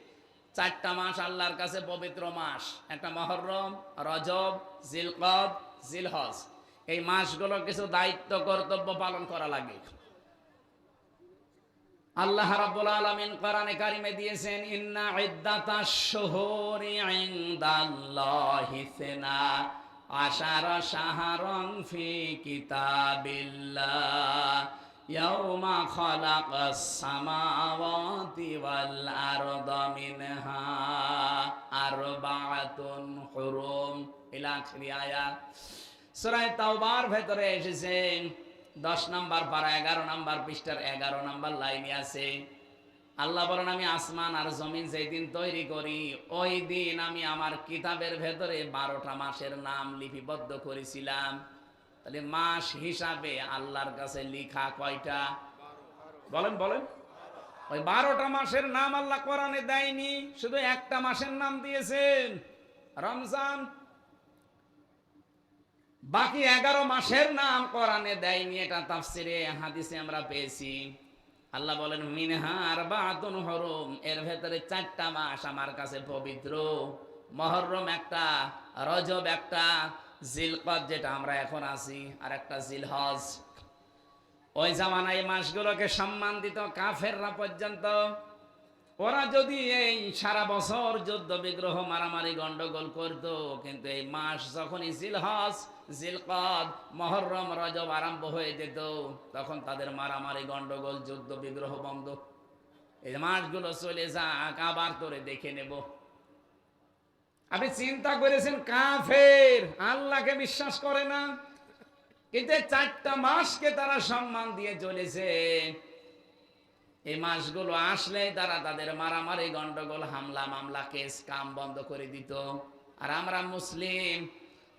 4টা মাস আল্লাহর কাছে পবিত্র মাস, একটা মুহররম, রজব, জিলকদ, জিলহজ। এই মাসগুলো কিছু দায়িত্ব কর্তব্য পালন করা লাগে। আল্লাহ রাব্বুল আলামিন কোরআনে কারিমে দিয়েছেন, ইন্না ইদ্দাতাশ শুহুরি ইনদাল্লাহি ইসনা আশারা শাহরান ফি কিতাবিল্লাহ ইয়াউমা খালাকাস সামাওয়াতি ওয়াল আরদা মিনহা আরবাআতুন হুরুম ইলা আখিরি আয়াত। সূরা তাওবার ভেতরে এসেছে 10 নম্বর পারা 11 নম্বর পৃষ্ঠার 11 নম্বর লাইনে আছে, আল্লাহ বলেন, আমি আসমান আর জমিন যেই দিন তৈরি করি ওই দিন আমি আমার কিতাবের ভেতরে 12টা মাসের নাম লিপিবদ্ধ করেছিলাম। তাহলে মাস হিসাবে আল্লাহর কাছে লিখা কয়টা? বলেন বলেন। ওই 12টা মাসের নাম আল্লাহ কোরআনে দেয়নি, শুধু একটা মাসের নাম দিয়েছেন, রমজান। বাকি 11 মাসের নাম কোরআনে দেয়নি। এটা তাফসিরে হাদিসে আমরা পেয়েছি। আল্লাহ বলেন, মিনহা আরবাআতুন হুরুম, এর ভেতরে 4টা মাস আমার কাছে পবিত্র। মুহররম একটা, রজব একটা, জিলকদ যেটা আমরা এখন আছি, আর একটা জিলহজ। ওই জামানায় মাসগুলোকে সম্মান দিত কাফেররা পর্যন্ত। ওরা যদি এই সারা বছর যুদ্ধ বিগ্রহ মারামারি গন্ডগোল করত, কিন্তু এই মাস যখনই জিলহজ, জিলকদ, মুহররম, রজব আরম্ভ হয়ে যেত, তখন তাদের মারামারি গন্ডগোল যুদ্ধ বিগ্রহ বন্ধ। এই মাসগুলো চলে যাক, আবার তোরে দেখে নেব। আপনি চিন্তা করেছেন, কাফের আল্লাহকে বিশ্বাস করে না, কিন্তু 4টা মাসকে তারা সম্মান দিয়ে চলেছে। এই মাসগুলো আসলে তারা তাদের মারামারি গন্ডগোল হামলা মামলা কেস কাম বন্ধ করে দিত। আর আমরা মুসলিম,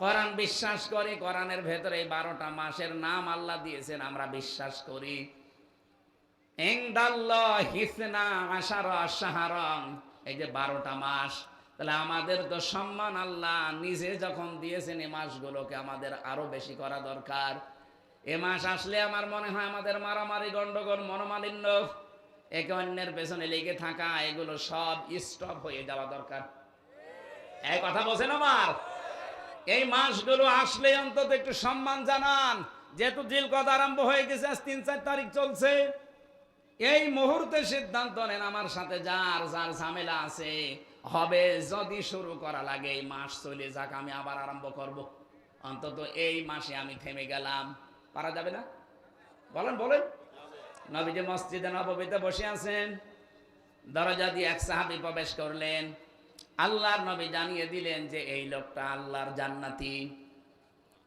কোরআন বিশ্বাস করি, কোরআনের ভেতরে 12টা মাসের নাম আল্লাহ দিয়েছেন, আমরা বিশ্বাস করি। ইনদাল্লাহি ইসনা আশারা শাহরান, এই যে 12টা মাস, তাহলে আমাদের তো সম্মান আল্লাহ নিজে যখন দিয়েছেন, এই মাসগুলোকে আমাদের আরো বেশি করা দরকার। এ মাস আসলে আমার মনে হয় আমাদের মারামারি গন্ডগোল মনোমালিন্য একে অন্যের পেছনে লেগে থাকা, এগুলো সব স্টপ হয়ে যাওয়া দরকার। এই কথা বলছেন আমার? এই মাসগুলো আসলে অন্তত একটু সম্মান জানান। যেহেতু জিলকদ আরম্ভ হয়ে গেছে, আজ 3-4 তারিখ চলছে, এই মুহূর্তে সিদ্ধান্ত নেন, আমার সাথে যার যার ঝামেলা আছে হবে, যদি শুরু করা লাগে এই মাস চলে যাক, আমি আবার আরম্ভ করব। অন্তত এই মাসে আমি থেমে গেলাম, পারা যাবে না? বলেন বলেন। নবীজি মসজিদে নববীতে বসে আছেন, দরজা দিয়ে এক সাহাবী প্রবেশ করলেন। আল্লাহর নবী জানিয়ে দিলেন যে এই লোকটা আল্লাহর জান্নাতি।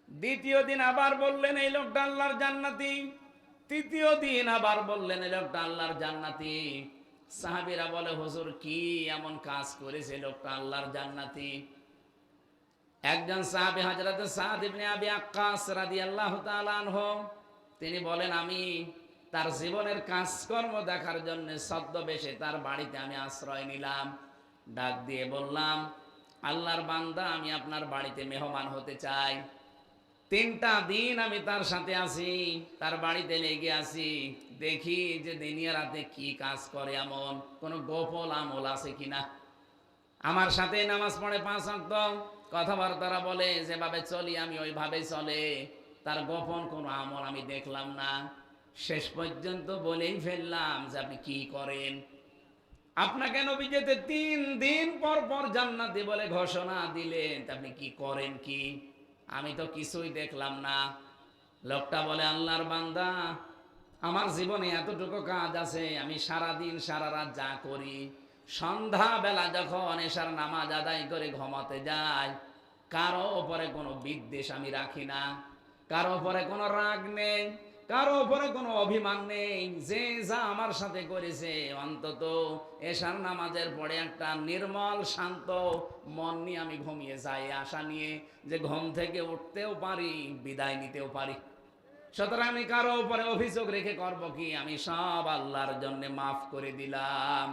দ্বিতীয় দিন আবার বললেন এই লোকটা আল্লাহর জান্নাতি। তৃতীয় দিন আবার বললেন এই লোকটা আল্লাহর জান্নাতি। সাহাবীরা বলে, হুজুর কি এমন কাজ করেছে লোকটা আল্লাহর জান্নাতি? একজন সাহাবী হযরত সাদ ইবনে আবি আক্কাস রাদিয়াল্লাহু তাআলা আনহু, তিনি বলেন, আমি তার জীবনের কাজকর্ম দেখার জন্য ছদ্মবেশে তার বাড়িতে আমি আশ্রয় নিলাম। ডাক দিয়ে বললাম, আল্লাহর বান্দা, আমি আপনার বাড়িতে মেহমান হতে চাই। 3টা দিন আমি তার সাথে আছি, তার বাড়িতে লেগে আছি, দেখি যে দিনিয়া রাতে কি কাজ করে, এমন কোন গোপন আমল আছে কিনা। আমার সাথে নামাজ পড়ে 5 ওয়াক্ত, কথাবার্তা বলে, যেভাবে চলি আমি ওইভাবে চলে, তার গোপন কোনো আমল আমি দেখলাম না। শেষ পর্যন্ত বলেই ফেললাম যে আপনি কি করেন? আপনাকে নবী যেতে 3 দিন পর পর জান্নাতি বলে ঘোষণা দিলেন, আপনি কি করেন? কি? আমি তো কিছুই দেখলাম না। লোকটা বলে, আল্লাহর বান্দা, আমার জীবনে এতটুকু কাজ আছে, আমি সারা দিন সারা রাত যা করি, সন্ধ্যা বেলা যখন এশার নামাজ আদায় করে ঘুমাতে যাই, কারো উপরে কোনো বিদ্বেষ আমি রাখি না, কারো উপরে কোনো রাগ নেই, কারো উপরে কোনো অভিমান নেই। যে যা আমার সাথে করেছে, অন্তত এশার নামাজের পরে একটা নির্মল শান্ত মন নিয়ে আমি ঘুমিয়ে যাই, আশা নিয়ে যে ঘুম থেকে উঠতেও পারি, বিদায় নিতেও পারি। সুতরাং আমি কারো উপরে অভিযোগ রেখে করব কি? আমি সব আল্লাহর জন্য মাফ করে দিলাম।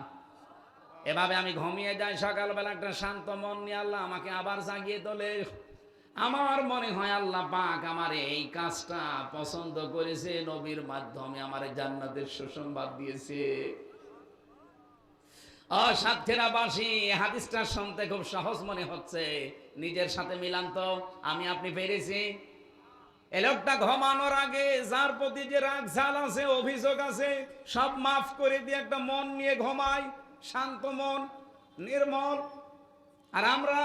এভাবে আমি ঘুমিয়ে যাই, সকালবেলা একটা শান্ত মন নিয়ে আল্লাহ আমাকে আবার জাগিয়ে তোলে। আমার মনে হয় আল্লাহ পাক আমার এই কাজটা পছন্দ করেছে, নবীর মাধ্যমে আমার জান্নাতের সুসংবাদ দিয়েছে। সাতক্ষীরাবাসী, হাদিসটা শুনতে খুব সহজ মনে হচ্ছে, নিজের সাথে মিলান তো। আমি আপনি পেরেছি? এ লোকটা ঘুমানোর আগে যার প্রতি যে রাগ ঝাল আছে, অভিযোগ আছে, সব মাফ করে দিয়ে একটা মন নিয়ে ঘুমায়, শান্ত মন, নির্মল। আর আমরা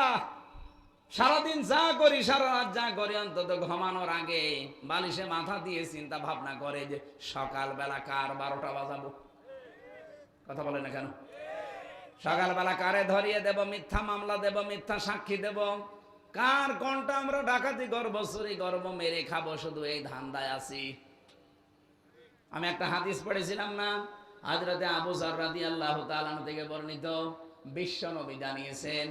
সারাদিন যা করি, সারা রাত যা করি, অন্তত ঘুমানোর আগে বালিশে মাথা দিয়ে চিন্তা ভাবনা করে যে সকালবেলা কার 12টা বাজাবো। কথা বলে না কেন? সকালবেলা কারে ধরিয়ে দেব, মিথ্যা মামলা দেব, মিথ্যা সাক্ষী দেব, কার কোনটা আমরা ডাকাতি করবো, চুরি করবো, মেরে খাবো, শুধু এই ধান্দায় আছি। আমি একটা হাদিস পড়েছিলাম না, হযরতে আবু যর রাদিয়াল্লাহু তাআলা থেকে বর্ণিত, বিশ্ব নবী জানিয়েছেন,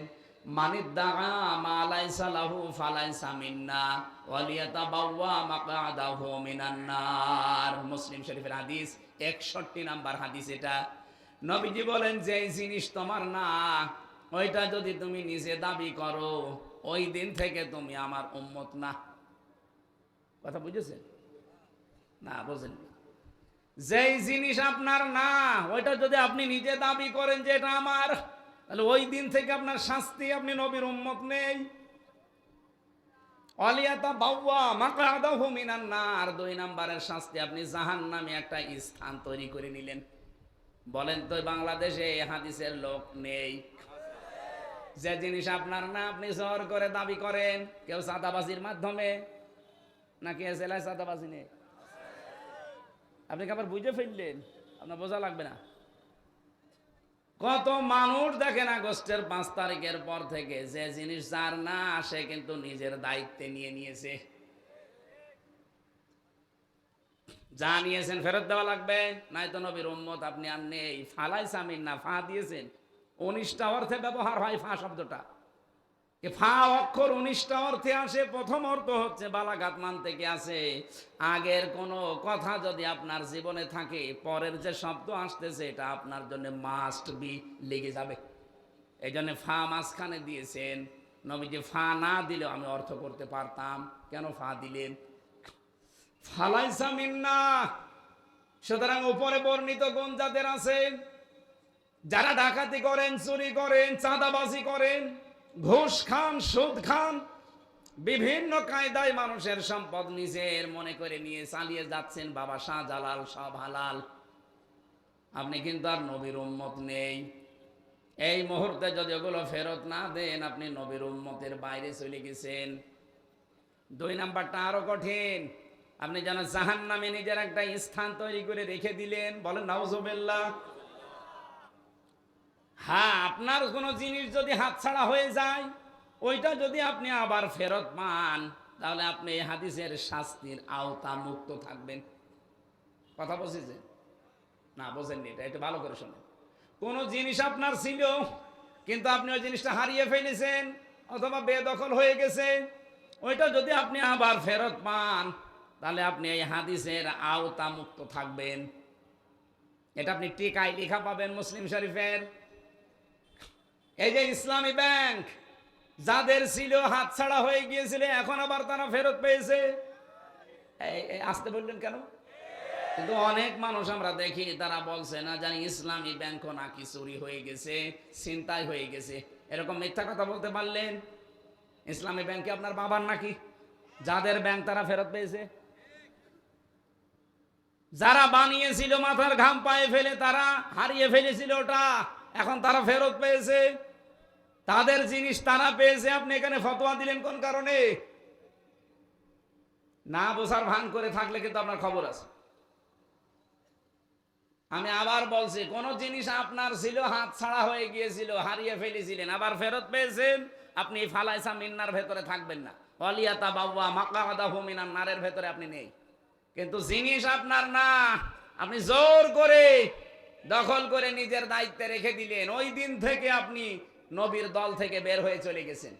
মানিদ্দাআ মা লাইসা লাহু ফালাইসা মিন্না ওয়ালিয়াতাবাওয়া মাকআদাহু মিনান নার। মুসলিম শরীফের হাদিস, 61 নাম্বার হাদিস এটা। নবীজি বলেন, যে জিনিস তোমার না, ওইটা যদি তুমি নিজে দাবি করো, ওই দিন থেকে তুমি আমার উম্মত না। কথা বুঝেছেন না? বোঝেন? যেই জিনিস আপনার না, ওইটা যদি আপনি নিজে দাবি করেন যে এটা আমার, তাহলে ওই দিন থেকে আপনার শাস্তি, আপনি নবীর উম্মত নেই। ওয়ালিয়াতাবাওয়া মাকআদাহু মিনান নার, 2 নম্বরের শাস্তি, আপনি জাহান্নামে একটা স্থান তৈরি করে নিলেন। বলেন তো বাংলাদেশে এই হাদিসের লোক নেই? যে জিনিস আপনার না, আপনি জোর করে দাবি করেন, কেউ চাঁদাবাজির মাধ্যমে, নাকি জেলায় চাঁদাবাজি নেই? আপনি আবার বুঝে ফেললেন, আপনার বোঝা লাগবে না। কত মানুষ দেখেন আগস্টের 5 তারিখের পর থেকে, যে জিনিস যার না, সে কিন্তু নিজের দায়িত্বে নিয়ে নিয়েছে। যা নিয়েছেন ফেরত দেওয়া লাগবে, নাই তো নবীর উম্মত আপনি আর নেই। ফালাইসা মিন্না, ফা দিয়েছেন, 19টা অর্থে ব্যবহার হয় ফা শব্দটা। ফা অক্ষর 19টা অর্থে আসে। প্রথম অর্থ হচ্ছে বালাগাত মান থেকে আসে। আগের কোনো কথা যদি আপনার জীবনে থাকে, পরের যে শব্দ আসতেছে এটা আপনার জন্য মাস্ট বি, লেগে যাবে। এই জন্য ফা মাঝখানে দিয়েছেন। নবীজি ফা না দিলেও আমি অর্থ করতে পারতাম, কেন ফা দিলেন? ফালাইসা মিন্না। সুতরাং উপরে বর্ণিত গুণ যাদের আছে, যারা ডাকাতি করেন, চুরি করেন, চাঁদাবাজি করেন, ঘুষ খান, সুদ খান, বিভিন্ন কায়দায় মানুষের সম্পদ নিজের মনে করে নিয়ে চালিয়ে যাচ্ছেন, বাবা শাহজালাল সব হালাল, আপনি কিন্তু আর নবীর উম্মত নেই। এই মুহূর্তে যদি ওগুলো ফেরত না দেন, আপনি নবীর উম্মতের বাইরে চলে গেছেন। 2 নাম্বারটা আরো কঠিন, আপনি যেন জাহান্নামে নিজের একটা স্থান তৈরি করে রেখে দিলেন। বলেন নাউজুবিল্লাহ। হ্যাঁ, আপনার কোনো জিনিস যদি হাতছাড়া হয়ে যায়, ওইটা যদি আপনি আবার ফেরত পান, তাহলে আপনি এই হাদিসের শাস্তির আওতা মুক্ত থাকবেন। কথা বুঝেছেন না? বোঝেননি? এটা ভালো করে শোনেন। কোন জিনিস আপনার ছিল, কিন্তু আপনি ওই জিনিসটা হারিয়ে ফেলেছেন অথবা বেদখল হয়ে গেছে, ওইটা যদি আপনি আবার ফেরত পান, তাহলে আপনি এই হাদিসের আওতা মুক্ত থাকবেন। এটা আপনি টিকায় লেখা পাবেন মুসলিম শরীফের। এই যে ইসলামী ব্যাংক, যাদের ছিল হাতছাড়া হয়ে গিয়েছিল, এখন আবার তারা ফেরত পেয়েছে। আসতে বললেন কেন? কিন্তু অনেক মানুষ আমরা দেখি, তারা বলছে না জানি ইসলামী ব্যাংকও নাকি চুরি হয়ে গেছে, ছিনতাই হয়ে গেছে। এরকম মিথ্যা কথা বলতে পারলেন? ইসলামী ব্যাংকে আপনার বাবার নাকি? যাদের ব্যাংক তারা ফেরত পেয়েছে। যারা বানিয়েছিল মাথার ঘাম পায়ে ফেলে, তারা হারিয়ে ফেলেছিল ওটা, এখন তারা ফেরত পেয়েছে। তাদের জিনিস তারা পেয়েছে, আপনি এখানে ফতোয়া দিলেন কোন কারণে? না বোঝার ভান করে থাকলে কিন্তু আপনার খবর আছে। আমি আবার বলছি, কোন জিনিস আপনার ছিল, হাত ছাড়া হয়ে গিয়েছিল, হারিয়ে ফেলেছিলেন, আবার ফেরত পেয়েছেন, আপনি ফালাইসা মিন্নার ভেতরে থাকবেন না। ওয়ালিয়াতাবাওয়া মাকআদাহু মিনান নারের ভেতরে আপনি নেই। কিন্তু জিনিস আপনার না, আপনি জোর করে দখল করে নিজের দায়িত্বে রেখে দিলেন, ওই দিন থেকে আপনি নবীর দল থেকে বের হয়ে চলে গেছেন।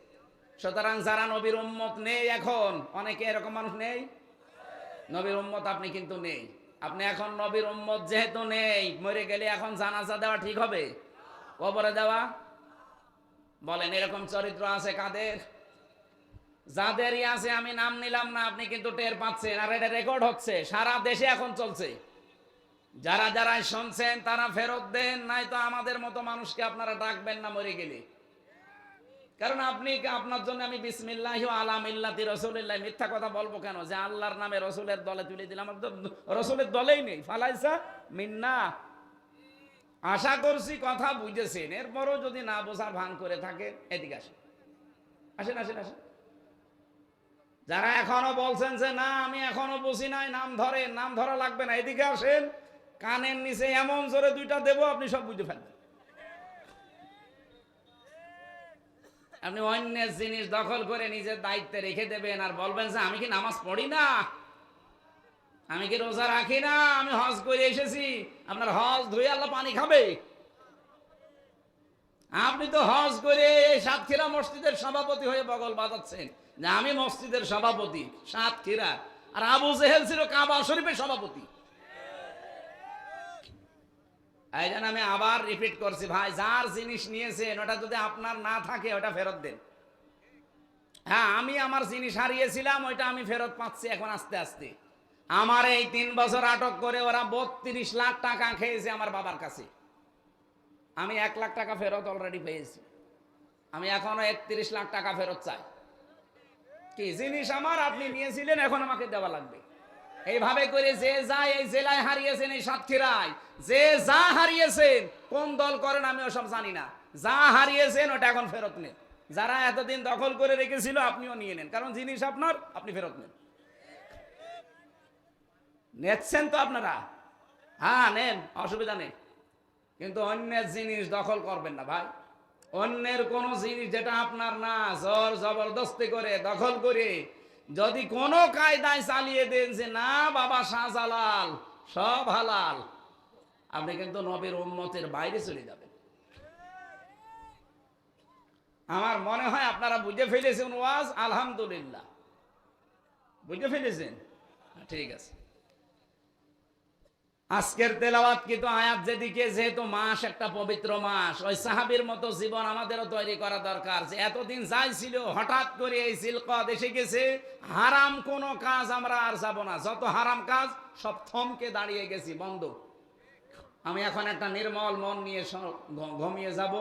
সুতরাং যারা নবীর উম্মত নেই, এখন অনেকে এরকম মানুষ নেই, নবীর উম্মত আপনি কিন্তু নেই। আপনি এখন নবীর উম্মত যেহেতু নেই, মরে গেলে এখন জানাজা দেওয়া ঠিক হবে? কবরে দেওয়া? বলেন, এরকম চরিত্র আছে কাদের? যাদেরই আছে, আমি নাম নিলাম না, আপনি কিন্তু টের পাচ্ছেন, আর এটা রেকর্ড হচ্ছে, সারা দেশে এখন চলছে। যারা যারা শুনছেন তারা ফেরত দেন, নাই তো আমাদের মতো মানুষকে আপনারা ডাকবেন না মরে গেলে। কারণ আপনি, আপনার জন্য আমি বিসমিল্লাহি ওয়া আলা মিল্লাতি রাসূলিল্লাহ মিথ্যা কথা বলবো কেন? যে আল্লাহর নামে রসুলের দলে তুলে দিলাম, আমি তো রসুলের দলেই নেই। ফালাইসা মিন্না। আশা করছি কথা বুঝেছেন। এরপরও যদি না বোঝার ভান করে থাকে, এদিকে আসেন, আসেন আসেন আসেন। যারা এখনো বলছেন যে না আমি এখনো বুঝি নাই, নাম ধরেন, নাম ধরা লাগবে না, এদিকে আসেন। কানের নিচে এমন জোরে দুইটা দেব, আপনি সব বুঝে ফেলবেন। আপনি অন্যের জিনিস দখল করে নিজের দায়িত্বে রেখে দেবেন আর বলবেন যে আমি কি নামাজ পড়ি না, আমি কি রোজা রাখি না, আমি হজ করে এসেছি। আপনার হজ ধুয়ে আল্লাহ পানি খাবে? আপনি তো হজ করে সাতক্ষীরা মসজিদের সভাপতি হয়ে বগল বাজাচ্ছেন যে আমি মসজিদের সভাপতি সাতক্ষীরা, আর আবু জেহেল ছিল কাবা শরীফের সভাপতি। এই জন্য আমি আবার রিপিট করছি, ভাই যার জিনিস নিয়েছেন ওটা যদি আপনার না থাকে ওটা ফেরত দেন। হ্যাঁ, আমি আমার জিনিস হারিয়েছিলাম, ওইটা আমি ফেরত পাচ্ছি এখন আস্তে আস্তে। আমার এই 3 বছর আটক করে ওরা 32 লাখ টাকা খেয়েছে আমার বাবার কাছে। আমি 1 লাখ টাকা ফেরত অলরেডি পেয়েছি। আমি এখনো 31 লাখ টাকা ফেরত চাই। কি জিনিস আমার, আপনি নিয়েছিলেন, এখন আমাকে দেওয়া লাগবে। এইভাবে করে যে যা এই জেলায় হারিয়েছেন, এই সাতক্ষীরায় যে যা হারিয়েছেন, কোন দল করেন আমি ওসব জানি না, যা হারিয়েছেন ওটা এখন ফেরত নেন। যারা এতদিন দখল করে রেখেছিল আপনিও নিয়ে নেন, কারণ জিনিস আপনার, আপনি ফেরত নেন। নেচ্ছেন তো আপনারা? হ্যাঁ নেন, অসুবিধা নেই, কিন্তু অন্যের জিনিস দখল করবেন না ভাই। অন্যের কোন জিনিস যেটা আপনার না, জোর জবরদস্তি করে দখল করে যদি কোনো কায়দায় চালিয়ে দেন যে না বাবা শাহজালাল সব হালাল, আপনি কিন্তু নবীর উম্মতের বাইরে চলে যাবেন। আমার মনে হয় আপনারা বুঝে ফেলেছেন ওয়াজ, আলহামদুলিল্লাহ বুঝে ফেলেছেন। ঠিক আছে, আজকের তেলাওয়াত কিন্তু আয়াত যেদিকে, যেহেতু মাস একটা পবিত্র মাস, ওই সাহাবীর মতো জীবন আমাদেরও তৈরি করা দরকার। যে এতদিন যাই ছিল, হঠাৎ করে এই জিলকদ এসে গেছে, হারাম কোনো কাজ আমরা আর যাব না। যত হারাম কাজ সব থমকে দাঁড়িয়ে গেছি, বন্ধ। আমি এখন একটা নির্মল মন নিয়ে ঘুমিয়ে যাব।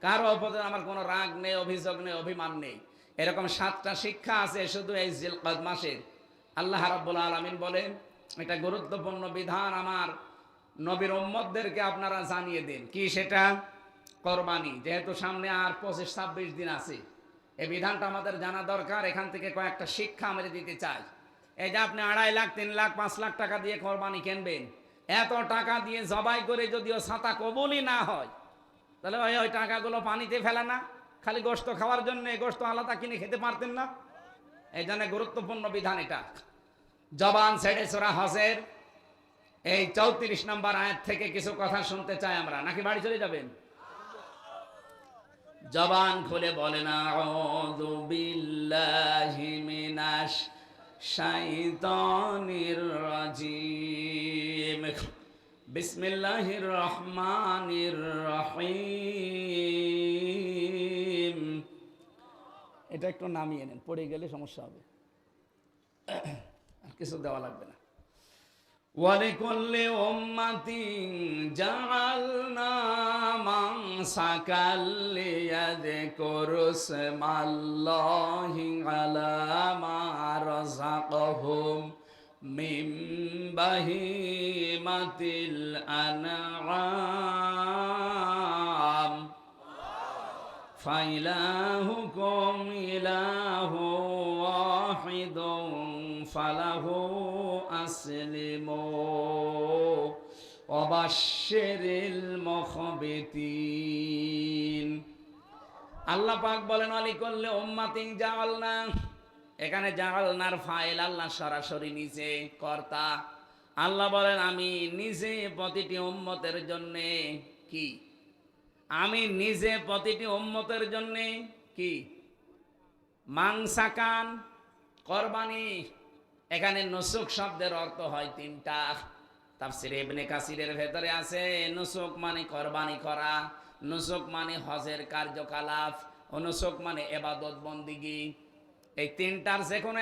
কারো উপরে আমার কোনো রাগ নেই, অভিযোগ নেই, অভিমান নেই। এরকম 7টা শিক্ষা আছে শুধু এই জিলকদ মাসের। আল্লাহ রাব্বুল আলামিন বলেন, এটা গুরুত্বপূর্ণ বিধান আমার নবীর উম্মতদেরকে আপনারা জানিয়ে দিন। কি সেটা? কোরবানি। যেহেতু সামনে আর 25-26 দিন আছে, এই বিধানটা আমাদের জানা দরকার। এখান থেকে কয়েকটা শিক্ষা আমরা দিতে চাই। এই যে আপনি 2.5 লাখ, 3 লাখ, 5 লাখ টাকা দিয়ে কোরবানি কিনবেন, এত টাকা দিয়ে জবাই করে যদিও ছাতা কবুলই না হয়, তাহলে ওই টাকাগুলো পানিতে ফেলে না? খালি গোশত খাওয়ার জন্য গোশত আলাদা কিনে খেতে পারতেন না? এই জন্য গুরুত্বপূর্ণ বিধান এটা। জবান ছেড়ে সূরা হজের এই 34 নম্বর আয়াত থেকে কিছু কথা শুনতে চাই আমরা, নাকি বাড়ি চলে যাবেন? জবান খুলে বলেন, আউযু বিল্লাহি মিনাশ শাইতানির রাজিম, বিসমিল্লাহির রহমানির রহিম। এটা একটু নামিয়ে নেন, পড়ে গেলে সমস্যা হবে, কিছু দেওয়া লাগবে না। ওয়ালিকুল্লি উম্মাতিন জাআলনা মানসাকাল লিয়াযকুরু ইসমাল্লাহি আলা মা রাযাকাহুম মিন বাহিমাতিল আনআম ফাইলাহুকুম ইলাহু ওয়াহিদুন ফালাহু আসলিমু ওয়াবাশশিরিল মুখবিতিন। আল্লাহ পাক বলেন, আলিকুল্লি উম্মাতিন জাআলনা। এখানে জাআলনার ফাইল আল্লাহ সরাসরি নিজে কর্তা। আল্লাহ বলেন আমি নিজে প্রতিটি উম্মতের জন্য কি, আমি নিজে প্রতিটি উম্মতের জন্য কি, মাংসাকান কোরবানি। এখানে নুসুক শব্দের অর্থ হয় তিনটা। তাফসীরে ইবনে কাসিরের ভেতরে আছে নুসুক মানে কোরবানি করা, নুসুক মানে হজের কার্যকলাপ, ও নুসুক মানে ইবাদত বন্দিগি। এই তিনটার যে কোনো